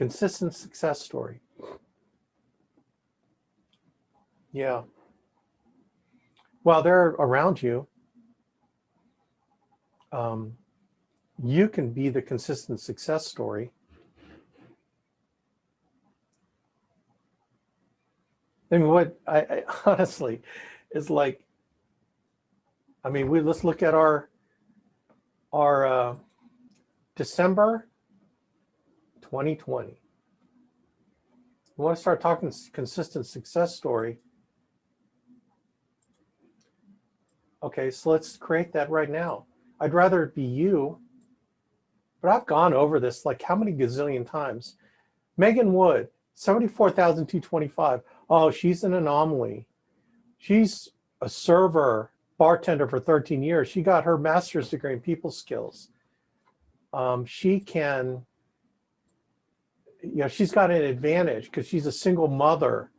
Consistent success story. Yeah. Well, they're around you. You can be the consistent success story. I mean, what I honestly is like, I mean, let's look at our December 2020. We want to start talking consistent success story. Okay, so let's create that right now. I'd rather it be you, but I've gone over this like how many gazillion times. Megan Wood, 74,225. Oh, she's an anomaly. She's a server, bartender for 13 years. She got her master's degree in people skills. She can, you know, she's got an advantage because she's a single mother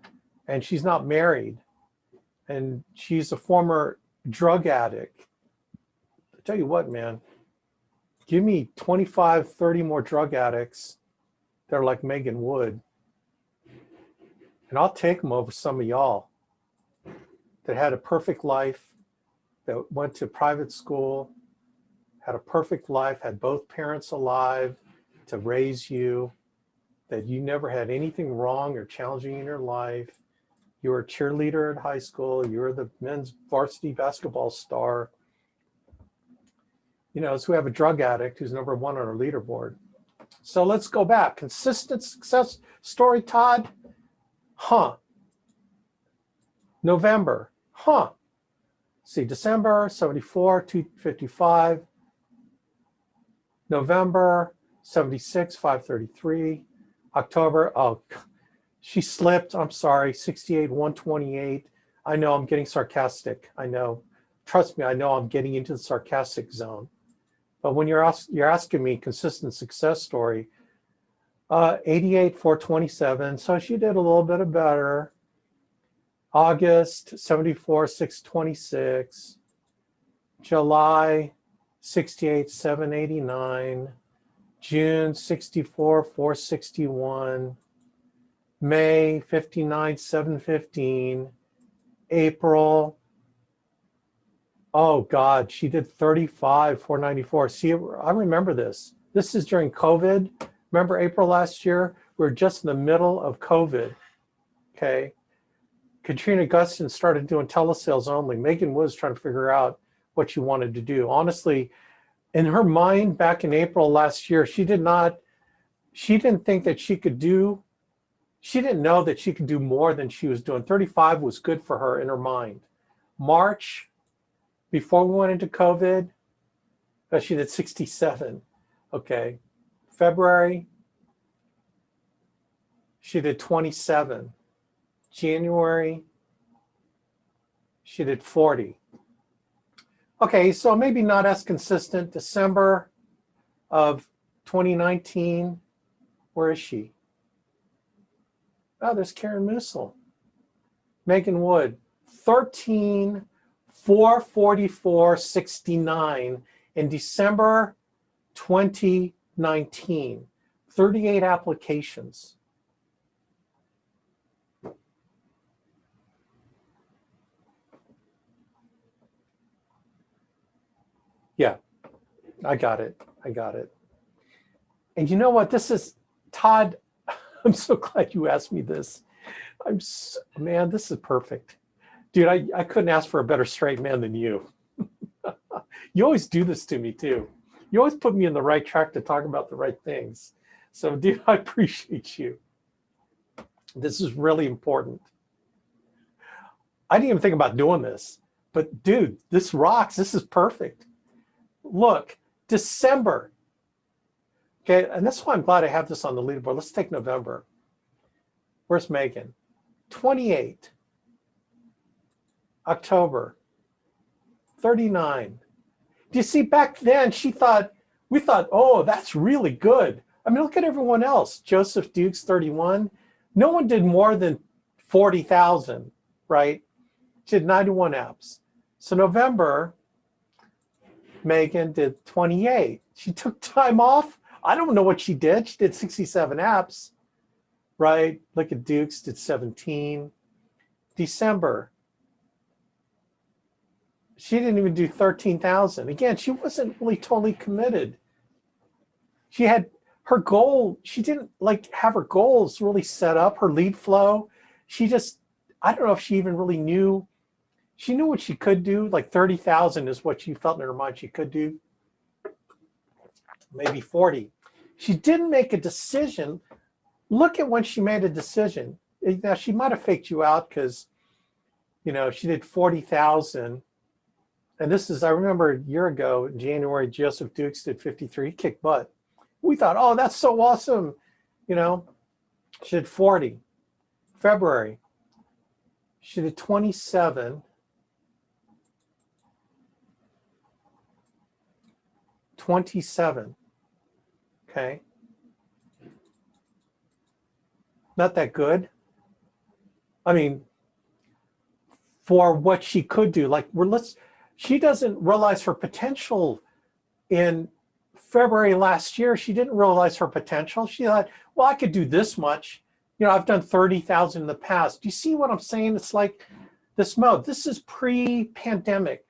and she's not married. And she's a former drug addict. I tell you what, man, give me 25, 30 more drug addicts that are like Megan Wood, and I'll take them over some of y'all that had a perfect life, that went to private school, had a perfect life, had both parents alive to raise you, that you never had anything wrong or challenging in your life. You were a cheerleader at high school. You were the men's varsity basketball star. You know, so we have a drug addict who's number one on our leaderboard. So let's go back. Consistent success story, Todd? Huh. November. Huh. See, December, 74, 255. November, 76, 533. October, oh, she slipped. I'm sorry, 68, 128. I know I'm getting sarcastic. I know. Trust me, I know I'm getting into the sarcastic zone. But when you're asking me consistent success story, 88, 427. So she did a little bit better. August, 74, 626. July, 68, 789. June, 64, 461. May, 59, 715. April, oh God, she did 35, 494. See, I remember this. This is during COVID. Remember April last year? We were just in the middle of COVID, okay? Katrina Gustin started doing telesales only. Megan was trying to figure out what she wanted to do. Honestly, in her mind back in April last year, she didn't think that she could do, she didn't know that she could do more than she was doing. 35 was good for her in her mind. March, before we went into COVID, she did 67, okay. February, she did 27. January, she did 40. Okay, so maybe not as consistent. December of 2019, where is she? Oh, there's Karen Musil. Megan Wood, 13, 444, 69 in December 2019, 38 applications. Yeah, I got it. I got it. And you know what? This is, Todd, I'm so glad you asked me this. Man, this is perfect. Dude, I couldn't ask for a better straight man than you. You always do this to me too. You always put me in the right track to talk about the right things. So dude, I appreciate you. This is really important. I didn't even think about doing this, but dude, this rocks. This is perfect. Look, December. Okay, and that's why I'm glad I have this on the leaderboard. Let's take November. Where's Megan? 28. October, 39. Do you see, back then we thought, oh, that's really good. I mean, look at everyone else. Joseph Dukes, 31. No one did more than 40,000, right? She did 91 apps. So November, Megan did 28. She took time off. I don't know what she did. She did 67 apps, right? Look at Dukes, did 17. December, she didn't even do 13,000. Again, she wasn't really totally committed. She had her goal. She didn't like have her goals really set up, her lead flow. She just, I don't know if she even really knew. She knew what she could do. Like 30,000 is what she felt in her mind she could do. Maybe 40. She didn't make a decision. Look at when she made a decision. Now, she might have faked you out because, you know, she did 40,000. And this is, I remember a year ago, in January, Joseph Dukes did 53, he kicked butt. We thought, oh, that's so awesome. You know, she did 40. February, she did 27. 27, okay. Not that good. I mean, for what she could do, like she doesn't realize her potential. In February last year, she didn't realize her potential. She thought, well, I could do this much. You know, I've done 30,000 in the past. Do you see what I'm saying? It's like this mode. This is pre-pandemic.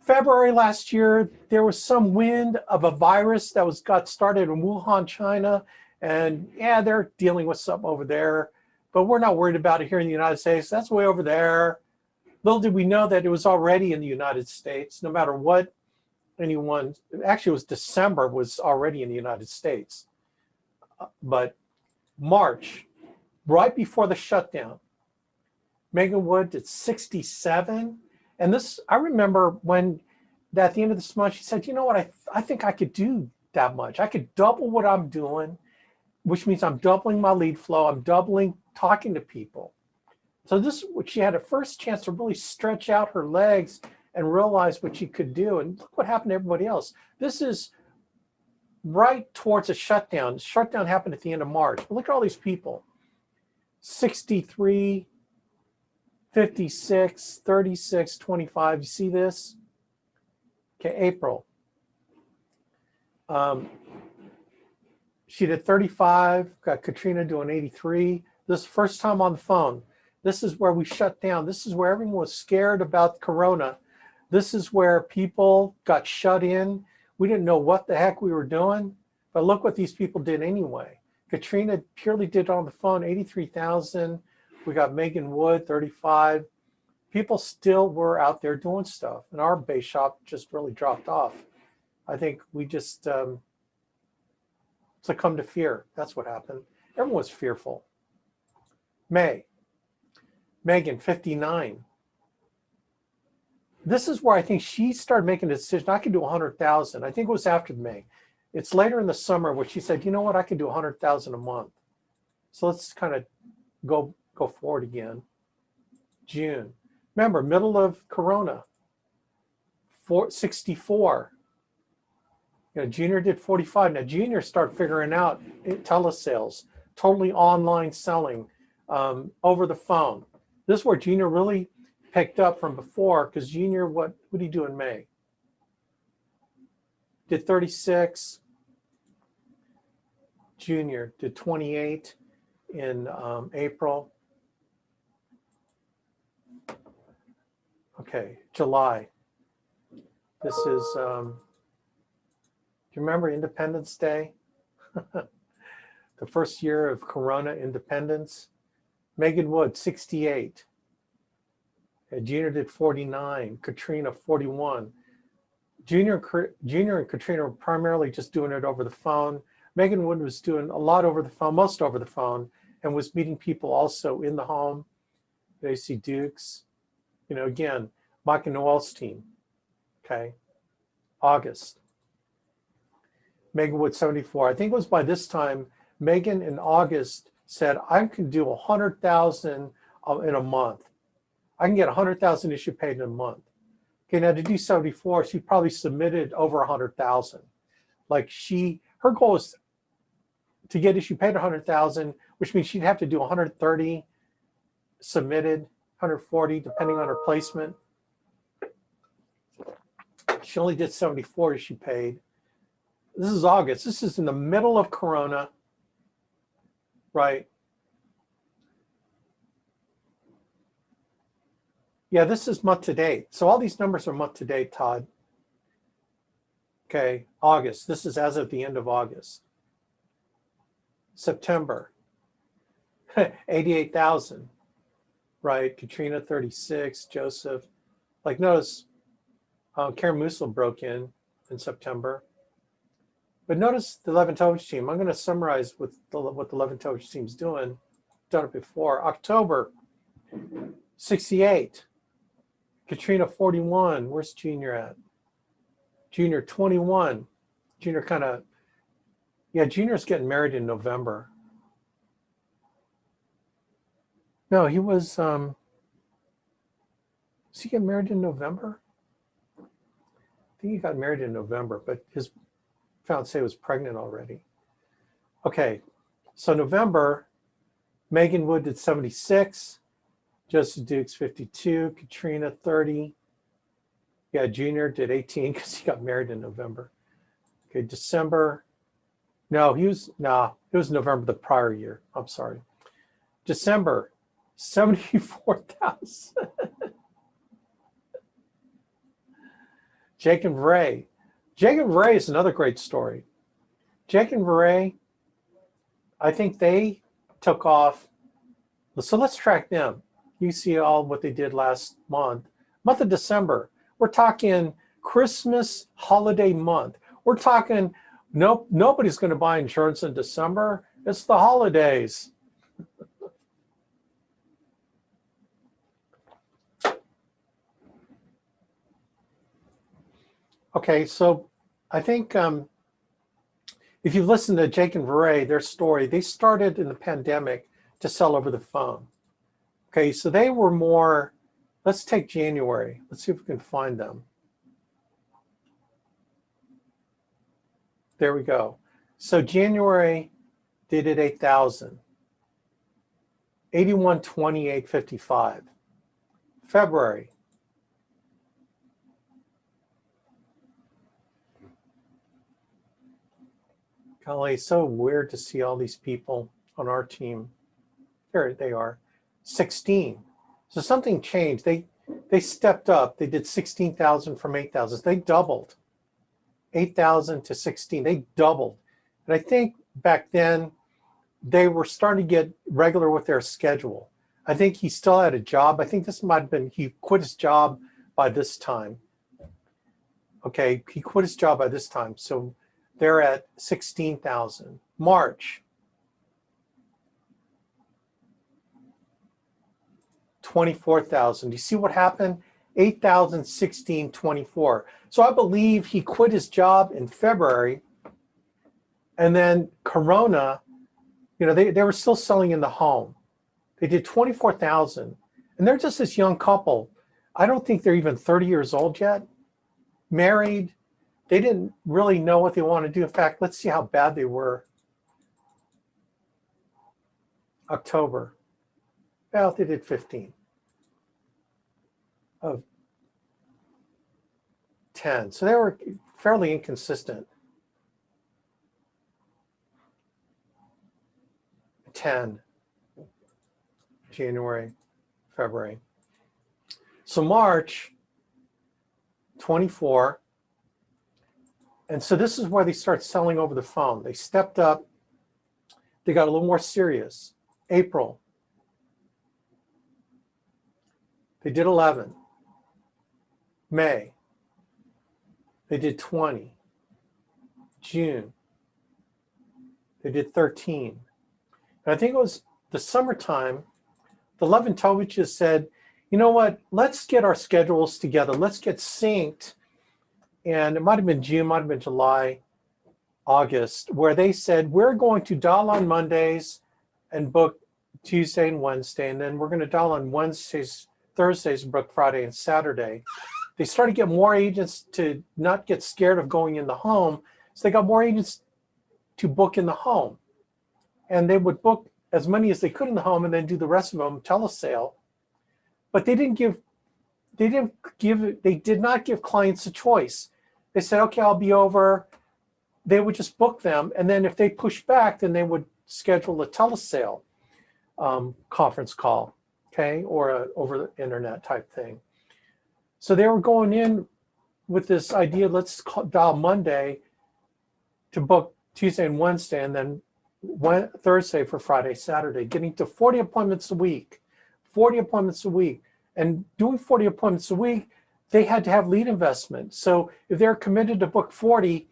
February last year, there was some wind of a virus that got started in Wuhan, China. And yeah, they're dealing with something over there, but we're not worried about it here in the United States. That's way over there. Little did we know that it was already in the United States. No matter what anyone, actually it was December, was already in the United States. But March, right before the shutdown, Megan Wood did 67. And this, I remember when at the end of this month, she said, you know what, I think I could do that much. I could double what I'm doing, which means I'm doubling my lead flow. I'm doubling talking to people. So this, she had a first chance to really stretch out her legs and realize what she could do. And look what happened to everybody else. This is right towards a shutdown. The shutdown happened at the end of March. But look at all these people. 63, 56, 36, 25. You see this? Okay, April. She did 35, got Katrina doing 83. This first time on the phone. This is where we shut down. This is where everyone was scared about Corona. This is where people got shut in. We didn't know what the heck we were doing, but look what these people did anyway. Katrina purely did on the phone, 83,000. We got Megan Wood, 35. People still were out there doing stuff, and our base shop just really dropped off. I think we just succumbed to fear. That's what happened. Everyone was fearful. May. Megan, 59. This is where I think she started making a decision. I could do 100,000. I think it was after May. It's later in the summer where she said, you know what, I could do 100,000 a month. So let's kind of go forward again. June. Remember, middle of Corona, 64. You know, Junior did 45. Now Junior started figuring out telesales, totally online selling, over the phone. This is where Junior really picked up from before, because Junior, what did he do in May? Did 36. Junior did 28 in April. Okay, July. This is, do you remember Independence Day? The first year of Corona independence. Megan Wood, 68. Junior did 49. Katrina, 41. Junior and Katrina were primarily just doing it over the phone. Megan Wood was doing a lot over the phone, most over the phone, and was meeting people also in the home. They see Dukes. You know, again, Mike and Noel's team. Okay. August. Megan Wood, 74. I think it was by this time, Megan in August said, I can do 100,000 in a month. I can get 100,000 issue paid in a month. Okay, now to do 74, she probably submitted over 100,000. Like her goal is to get issue paid 100,000, which means she'd have to do 130 submitted, 140, depending on her placement. She only did 74 issue paid. This is August. This is in the middle of Corona, right? Yeah, this is month to date. So all these numbers are month to date, Todd. Okay, August. This is as of the end of August. September, 88,000, right? Katrina, 36, Joseph. Like notice, Karen Musil broke in September. But notice the Leventovich team. I'm going to summarize what the Leventovich team's doing. Done it before. October, 68. Katrina, 41. Where's Junior at? Junior, 21. Junior kind of, yeah, Junior's getting married in November. No, he was he getting married in November? I think he got married in November, but his fiancée was pregnant already. Okay, so November, Megan Wood did 76, Joseph Dukes 52, Katrina 30. Yeah, Junior did 18 because he got married in November. Okay, December. No, it was November the prior year. I'm sorry. December, 74,000. Jake and Ray. Jake and Ray is another great story. Jake and Ray, I think they took off. So let's track them. You see all what they did last month. Month of December. We're talking Christmas holiday month. We're talking nobody's going to buy insurance in December. It's the holidays. Okay, so I think if you've listened to Jake and Ray, their story, they started in the pandemic to sell over the phone. Okay, so they were more, let's take January. Let's see if we can find them. There we go. So January, they did 8,000. 8128.55. February. Golly, so weird to see all these people on our team. Here they are, 16. So something changed. They stepped up. They did 16,000 from 8,000. So they doubled. 8,000 to 16. They doubled. And I think back then they were starting to get regular with their schedule. I think he still had a job. I think this might have been, he quit his job by this time. Okay, he quit his job by this time. So they're at 16,000. March, 24,000. Do you see what happened? 8,000, 16, 24. So I believe he quit his job in February, and then Corona, you know, they were still selling in the home. They did 24,000, and they're just this young couple. I don't think they're even 30 years old yet, married. They didn't really know what they want to do. In fact, let's see how bad they were. October. Well, they did 15 of 10. So they were fairly inconsistent. 10, January, February. So March, 24. And so this is where they start selling over the phone. They stepped up. They got a little more serious. April, they did 11. May, they did 20. June, they did 13. And I think it was the summertime, the Leventoviches said, you know what, let's get our schedules together. Let's get synced. And it might have been June, might have been July, August, where they said, we're going to dial on Mondays and book Tuesday and Wednesday, and then we're going to dial on Wednesdays, Thursdays, and book Friday and Saturday. They started to get more agents to not get scared of going in the home, so they got more agents to book in the home. And they would book as many as they could in the home and then do the rest of them telesale. But they did not give clients a choice. They said, okay, I'll be over they would just book them. And then if they push back, then they would schedule a telesale conference call, okay, or a over the internet type thing. So they were going in with this idea, let's dial Monday to book Tuesday and Wednesday, and then Thursday for Friday, Saturday, getting to 40 appointments a week, 40 appointments a week. And doing 40 appointments a week, they had to have lead investment. So if they're committed to book 40,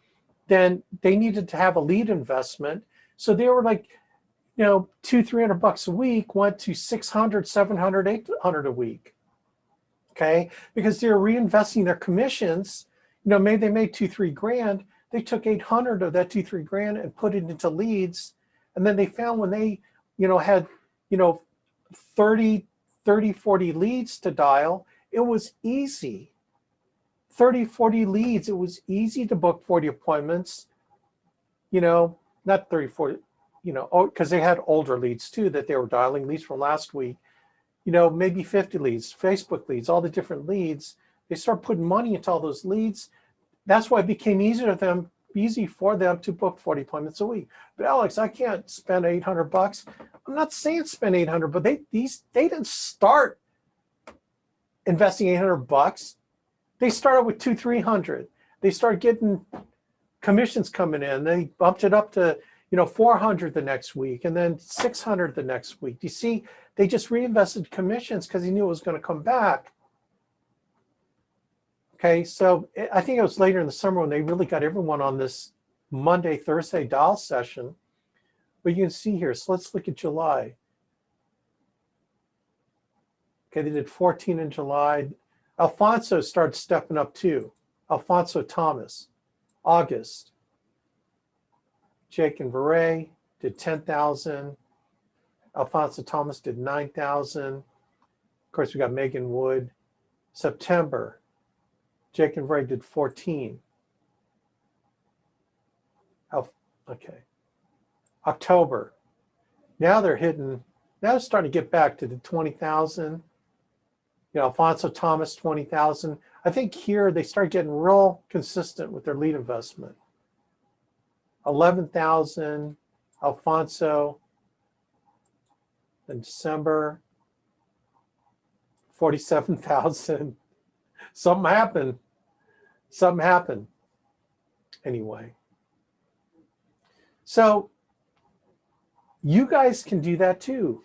then they needed to have a lead investment. So they were like, you know, $200-300 a week went to 600, 700, 800 a week. Okay, because they're reinvesting their commissions. You know, maybe they made $2-3 grand. They took 800 of that $2-3 grand and put it into leads. And then they found when they, you know, had, you know, 30, 40 leads to dial, it was easy. 30, 40 leads, it was easy to book 40 appointments, you know, not 30, 40, you know, because they had older leads too that they were dialing, leads from last week, you know, maybe 50 leads, Facebook leads, all the different leads. They start putting money into all those leads. That's why it became easy for them to book 40 appointments a week. But Alex, I can't spend $800. I'm not saying spend 800, but they didn't start investing $800. They started with 200-300. They started getting commissions coming in. They bumped it up to, you know, 400 the next week, and then 600 the next week. You see, they just reinvested commissions because he knew it was going to come back. Okay, so I think it was later in the summer when they really got everyone on this Monday, Thursday dial session. But you can see here, so let's look at July. Okay, they did 14 in July. Alfonso started stepping up too. Alfonso Thomas, August. Jake and Veray did 10,000. Alfonso Thomas did 9,000. Of course, we got Megan Wood. September, Jake and Veray did 14. Okay. October. Now they're starting to get back to the 20,000. You know, Alfonso Thomas, 20,000. I think here they start getting real consistent with their lead investment. 11,000, Alfonso. In December, 47,000. Something happened. Anyway. So you guys can do that too.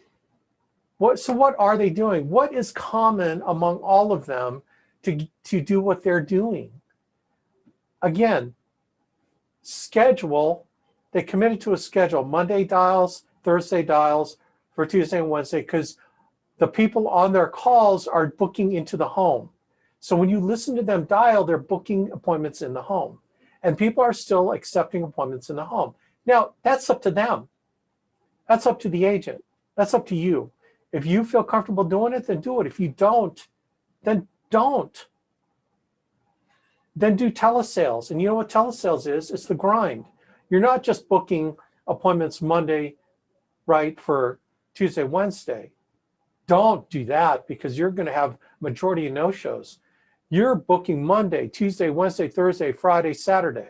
So what are they doing? What is common among all of them to do what they're doing? Again, schedule. They committed to a schedule. Monday dials, Thursday dials for Tuesday and Wednesday, because the people on their calls are booking into the home. So when you listen to them dial, they're booking appointments in the home. And people are still accepting appointments in the home. Now, that's up to them. That's up to the agent. That's up to you. If you feel comfortable doing it, then do it. If you don't, then don't. Then do telesales. And you know what telesales is? It's the grind. You're not just booking appointments Monday, right, for Tuesday, Wednesday. Don't do that, because you're going to have majority of no-shows. You're booking Monday, Tuesday, Wednesday, Thursday, Friday, Saturday.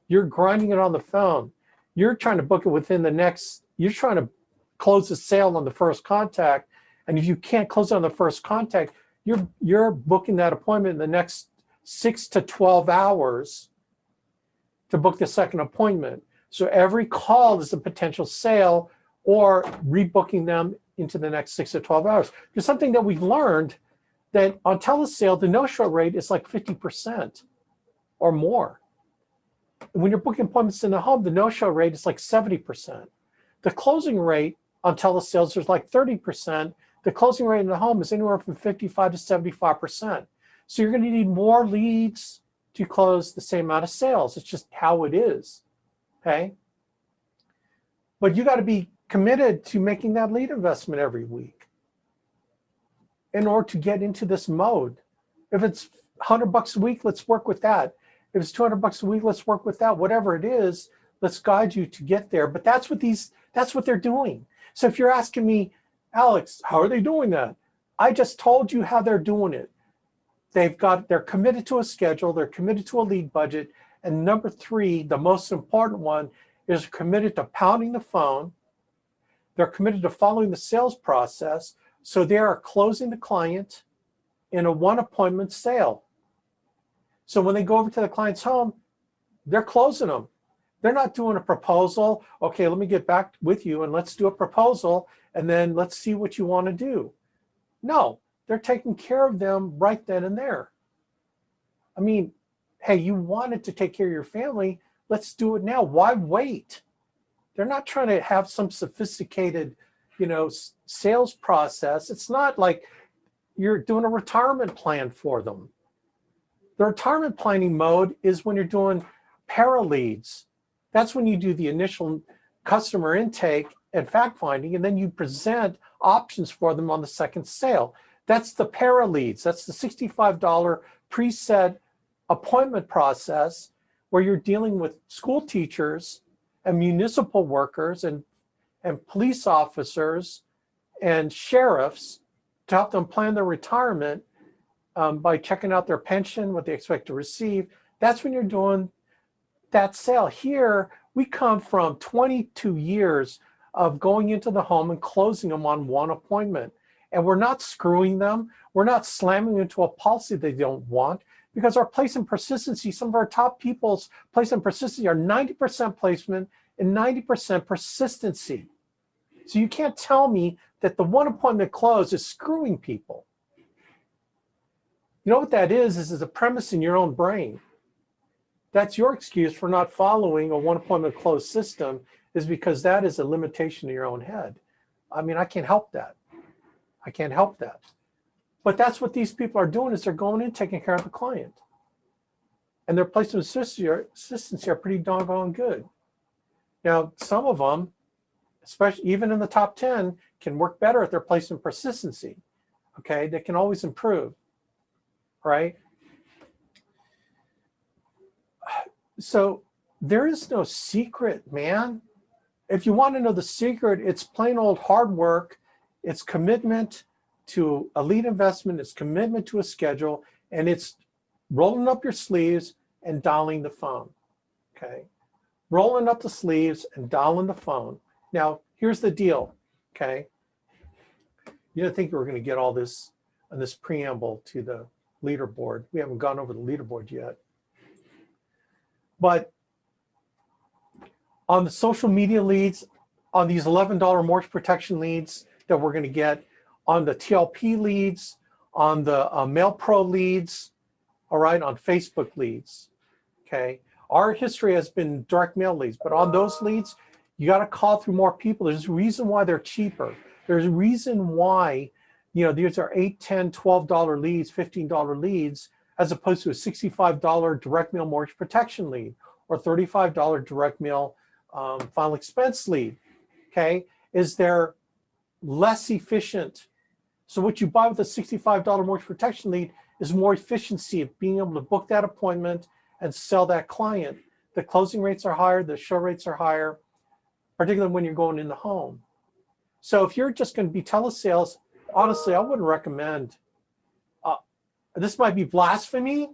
You're grinding it on the phone. You're trying to book it within the next, you're trying to close the sale on the first contact. And if you can't close it on the first contact, you're booking that appointment in the next 6 to 12 hours to book the second appointment. So every call is a potential sale or rebooking them into the next 6 to 12 hours. There's something that we've learned, that on telesale, the no-show rate is like 50% or more. When you're booking appointments in the home, the no-show rate is like 70%. The closing rate on telesales is like 30%. The closing rate in the home is anywhere from 55 to 75%. So you're going to need more leads to close the same amount of sales. It's just how it is, okay? But you got to be committed to making that lead investment every week in order to get into this mode. If it's $100 a week, let's work with that. If it's $200 a week, let's work with that. Whatever it is, let's guide you to get there. But that's what they're doing. So if you're asking me, Alex, how are they doing that? I just told you how they're doing it. They're committed to a schedule, they're committed to a lead budget, And number three, the most important one, is committed to pounding the phone. They're committed to following the sales process. So they are closing the client in a one appointment sale. So when they go over to the client's home, they're closing them. They're not doing a proposal. Okay, let me get back with you and let's do a proposal and then let's see what you want to do. No, they're taking care of them right then and there. I mean, hey, you wanted to take care of your family. Let's do it now. Why wait? They're not trying to have some sophisticated, sales process. It's not like you're doing a retirement plan for them. The retirement planning mode is when you're doing para leads. That's when you do the initial customer intake and fact finding, and then you present options for them on the second sale. That's the para leads. That's the $65 preset appointment process where you're dealing with school teachers and municipal workers and police officers and sheriffs to help them plan their retirement by checking out their pension, what they expect to receive. That's when you're doing that sale. Here, we come from 22 years of going into the home and closing them on one appointment. And we're not screwing them. We're not slamming into a policy they don't want, because our place and persistency, some of our top people's place and persistency are 90% placement and 90% persistency. So you can't tell me that the one appointment close is screwing people. You know what that is a premise in your own brain. That's your excuse for not following a one appointment close system, is because that is a limitation in your own head. I mean, I can't help that. I can't help that. But that's what these people are doing, is they're going in, taking care of the client. And their placement consistency are pretty doggone good. Now, some of them, especially even in the top 10, can work better at their placement persistency. Okay, they can always improve, right? So there is no secret, man. If you want to know the secret, it's plain old hard work. It's commitment to a lead investment. It's commitment to a schedule. And it's rolling up your sleeves and dialing the phone. Okay. Rolling up the sleeves and dialing the phone. Now, here's the deal. Okay. You didn't think we were going to get all this on this preamble to the leaderboard. We haven't gone over the leaderboard yet. But on the social media leads, on these $11 mortgage protection leads that we're going to get, on the TLP leads, on the Mail Pro leads, all right, on Facebook leads, okay? Our history has been direct mail leads, but on those leads, you got to call through more people. There's a reason why they're cheaper. There's a reason why, these are $8, $10, $12 leads, $15 leads, as opposed to a $65 direct mail mortgage protection lead or $35 direct mail final expense lead, okay? Is they're less efficient. So what you buy with a $65 mortgage protection lead is more efficiency of being able to book that appointment and sell that client. The closing rates are higher, the show rates are higher, particularly when you're going in the home. So if you're just going to be telesales, honestly, I wouldn't recommend, this might be blasphemy,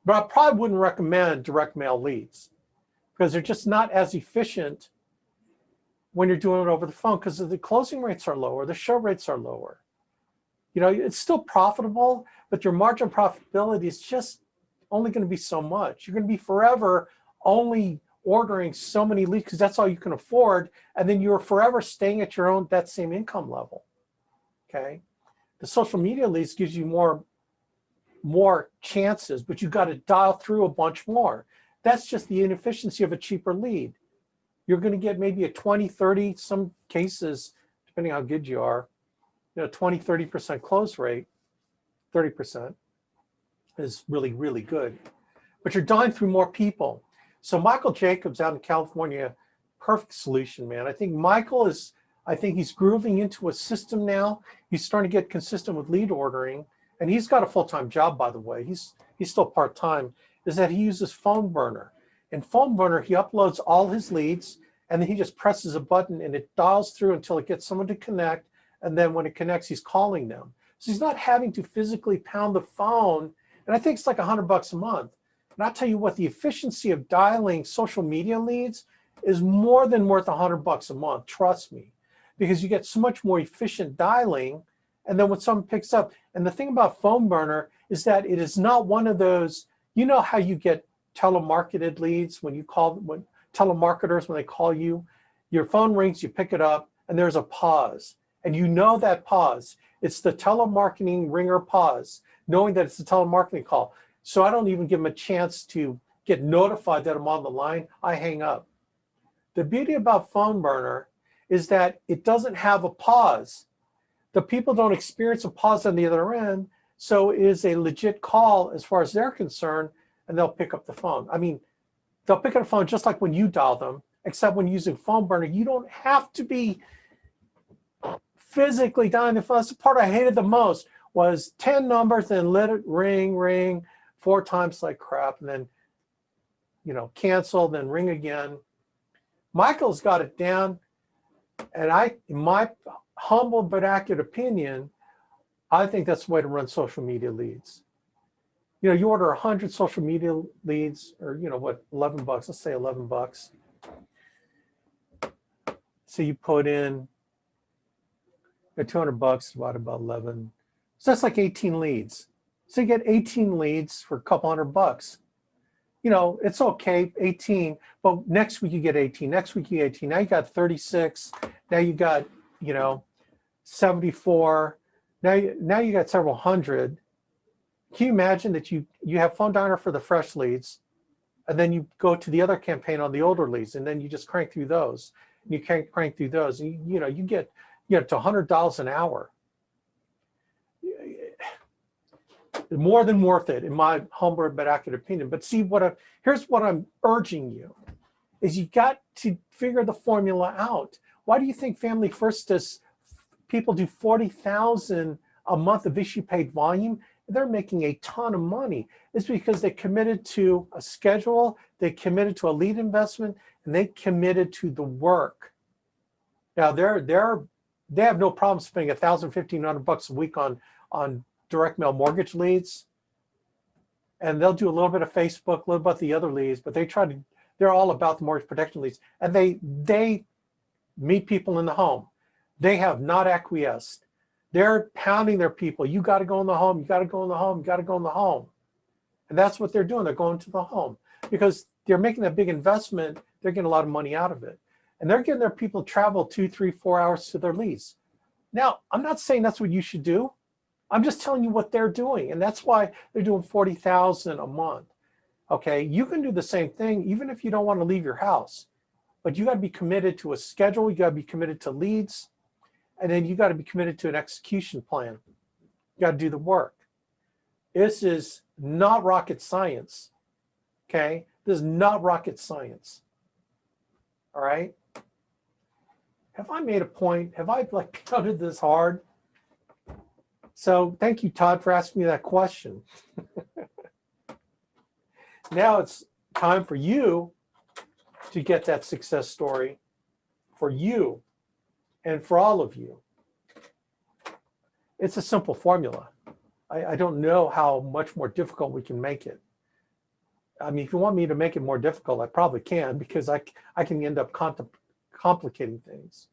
but I probably wouldn't recommend direct mail leads, because they're just not as efficient when you're doing it over the phone, because the closing rates are lower, the show rates are lower. It's still profitable, but your margin profitability is just only going to be so much. You're going to be forever only ordering so many leads because that's all you can afford, and then you're forever staying at that same income level. Okay, the social media leads gives you more chances, but you got to dial through a bunch more. That's just the inefficiency of a cheaper lead. You're going to get maybe a 20, 30, some cases, depending how good you are, 20, 30% close rate. 30% is really, really good. But you're dialing through more people. So Michael Jacobs out in California, perfect solution, man. I think he's grooving into a system now. He's starting to get consistent with lead ordering. And he's got a full-time job, by the way. He's still part-time, is that he uses Phone Burner. In Phone Burner, he uploads all his leads, and then he just presses a button, and it dials through until it gets someone to connect, and then when it connects, he's calling them. So he's not having to physically pound the phone, and I think it's like $100 a month. And I'll tell you what, the efficiency of dialing social media leads is more than worth $100 a month, trust me, because you get so much more efficient dialing. And then when someone picks up, and the thing about phone burner is that it is not one of those, you know how you get telemarketed leads when telemarketers, when they call you, your phone rings, you pick it up, and there's a pause. And you know that pause. It's the telemarketing ringer pause, knowing that it's a telemarketing call. So I don't even give them a chance to get notified that I'm on the line. I hang up. The beauty about phone burner is that it doesn't have a pause. The people don't experience a pause on the other end, so it is a legit call as far as they're concerned, and they'll pick up the phone. I mean, they'll pick up the phone just like when you dial them, except when using phone burner, you don't have to be physically dialing the phone. That's the part I hated the most, was 10 numbers and let it ring 4 times like crap, and then, you know, cancel, then ring again. Michael's got it down, and in my humble but accurate opinion, I think that's the way to run social media leads. You know, you order 100 social media leads, or, you know, what, $11, let's say $11. So you put in $200 divided by 11. So that's like 18 leads. So you get 18 leads for a couple $100. You know, it's okay, 18, but next week you get 18, next week you get 18. Now you got 36, now you got, you know, 74. Now you got several hundred. Can you imagine that you have phone diner for the fresh leads, and then you go to the other campaign on the older leads, and then you just crank through those. And you can't crank through those. And you know, you get to $100 an hour. More than worth it, in my humble but accurate opinion. But see, here's what I'm urging you, is you got to figure the formula out. Why do you think Family First does, people do 40,000 a month of issue paid volume? They're making a ton of money. It's because they committed to a schedule, they committed to a lead investment, and they committed to the work. Now they have no problem spending $1,000, $1,500 a week on direct mail mortgage leads, and they'll do a little bit of Facebook, a little bit of the other leads, but they're all about the mortgage protection leads, and they meet people in the home. They have not acquiesced. They're pounding their people. You got to go in the home. You got to go in the home. You got to go in the home. And that's what they're doing. They're going to the home because they're making that big investment. They're getting a lot of money out of it. And they're getting their people to travel 2, 3, 4 hours to their leads. Now, I'm not saying that's what you should do. I'm just telling you what they're doing. And that's why they're doing 40,000 a month. Okay, you can do the same thing even if you don't want to leave your house. But you got to be committed to a schedule. You got to be committed to leads. And then you got to be committed to an execution plan. You got to do the work. This is not rocket science. Okay? This is not rocket science. All right? Have I made a point? Have I pounded this hard? So thank you, Todd, for asking me that question. Now it's time for you to get that success story for you and for all of you. It's a simple formula. I don't know how much more difficult we can make it. I mean, if you want me to make it more difficult, I probably can, because I can end up complicating things.